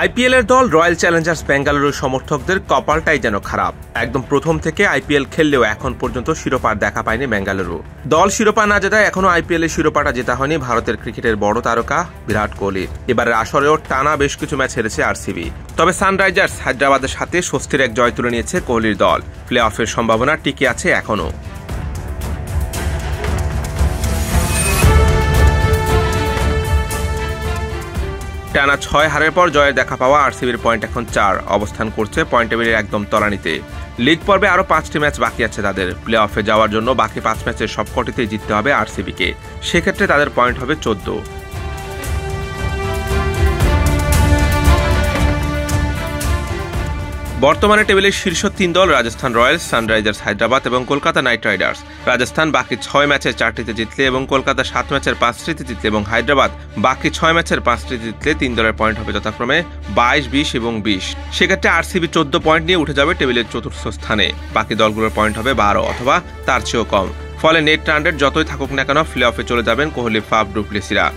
আইপিএলের দল royal Challengers বেঙ্গালুরুর সমর্থকদের কপালটাই যেন খারাপ। একদম প্রথম থেকে আইপিএল খেললেও এখন পর্যন্ত শিরোপার দেখা পায়নি বেঙ্গালুরু। দল শিরোপা না জেতায় এখনো আইপিএলের শিরোপাটা জেতা হয়নি ভারতের ক্রিকেটের বড় তারকা বিরাট কোহলির। এবারের আসরেও টানা বেশ কিছু ম্যাচ হেরেছে আরসিবি। তবে সানরাইজার্স হায়দ্রাবাদের সাথে স্বস্তির এক জয় তুলে নিয়েছে কোহলির দল। প্লে অফের সম্ভাবনা টিকে আছে এখনো। টানা 6 হারের পর জয়ের দেখা পাওয়া আরসিবির পয়েন্ট এখন 4, অবস্থান করছে পয়েন্ট টেবিলের একদম তলানিতে। লিগ পর্বে আরও 5টি ম্যাচ বাকি আছে তাদের। প্লে অফে যাওয়ার জন্য বাকি 5 ম্যাচের সবকটিতেই জিততে হবে আরসিবিকে। সেক্ষেত্রে তাদের পয়েন্ট হবে 14। বর্তমানে টেবিলের শীর্ষ 3 দল রাজস্থান রয়্যালস, সানরাইজার্স হায়দ্রাবাদ এবং কলকাতা নাইট রাইডার্স। রাজস্থান বাকি 6 ম্যাচের 4টিতে জিতলে এবং কলকাতা 7 ম্যাচের 5টিতে জিতলে এবং হায়দ্রাবাদ বাকি 6 ম্যাচের 5টিতে জিতলে 3 দলের পয়েন্ট হবে যথাক্রমে 22, 20 এবং 20। সেক্ষেত্রে আরসিবি 14 পয়েন্ট নিয়ে উঠে যাবে টেবিলের 4র্থ স্থানে। বাকি দলগুলোর পয়েন্ট হবে 12 অথবা তার চেয়েও কম। ফলে নেট রান রেট যতই থাকুক না কেন প্লে অফে চলে যাবেন কোহলি, ফাফ, ডু প্লেসিরা।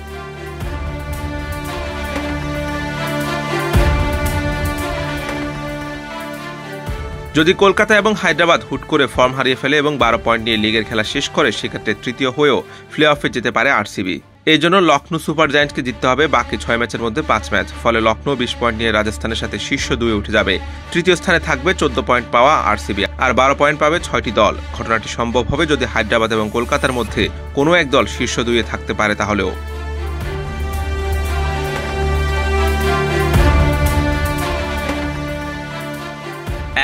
যদি কলকাতা এবং হায়দ্রাবাদ হুট করে ফর্ম হারিয়ে ফেলে এবং 12 পয়েন্ট নিয়ে লিগের খেলা শেষ করে, সেক্ষেত্রে তৃতীয় হয়েও প্লে অফে যেতে পারে আরসিবি। এই জন্য লখনৌ সুপার জায়ান্টকে জিততে হবে বাকি 6 ম্যাচের মধ্যে 5 ম্যাচ। ফলে লখনৌ 20 পয়েন্ট নিয়ে রাজস্থানের সাথে শীর্ষ 2-এ উঠে যাবে। তৃতীয় স্থানে থাকবে 14 পয়েন্ট পাওয়া আরসিবি, আর 12 পয়েন্ট পাবে 6টি দল। ঘটনাটি সম্ভব হবে যদি হায়দ্রাবাদ এবং কলকাতার মধ্যে কোনো এক দল শীর্ষ 2-এ থাকতে পারে তাহলেও।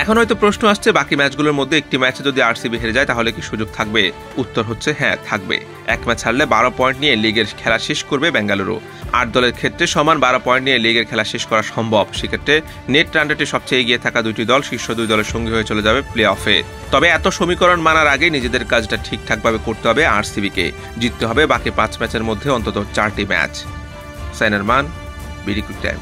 এখন হয়তো প্রশ্ন আসছে, বাকি ম্যাচগুলোর মধ্যে একটি ম্যাচে যদি আরসিবি হেরে যায় তাহলে কি সুযোগ থাকবে? উত্তর হচ্ছে হ্যাঁ, থাকবে। এক ম্যাচ হারলে 12 পয়েন্ট নিয়ে লিগের খেলা শেষ করবে বেঙ্গালুরু। 8 দলের ক্ষেত্রে সমান 12 পয়েন্ট নিয়ে লিগের খেলা শেষ করা সম্ভব। সেক্ষেত্রে নেট রান রেটে সবচেয়ে এগিয়ে থাকা 2টি দল শীর্ষ 2 দলের সঙ্গী হয়ে চলে যাবে প্লে অফে। তবে এত সমীকরণ মানার আগে নিজেদের কাজটা ঠিকঠাকভাবে করতে হবে আরসিবিকে। জিততে হবে বাকি 5 ম্যাচের মধ্যে অন্তত 4টি ম্যাচ। সাইনার মান, বিডি ক্রিক টাইম।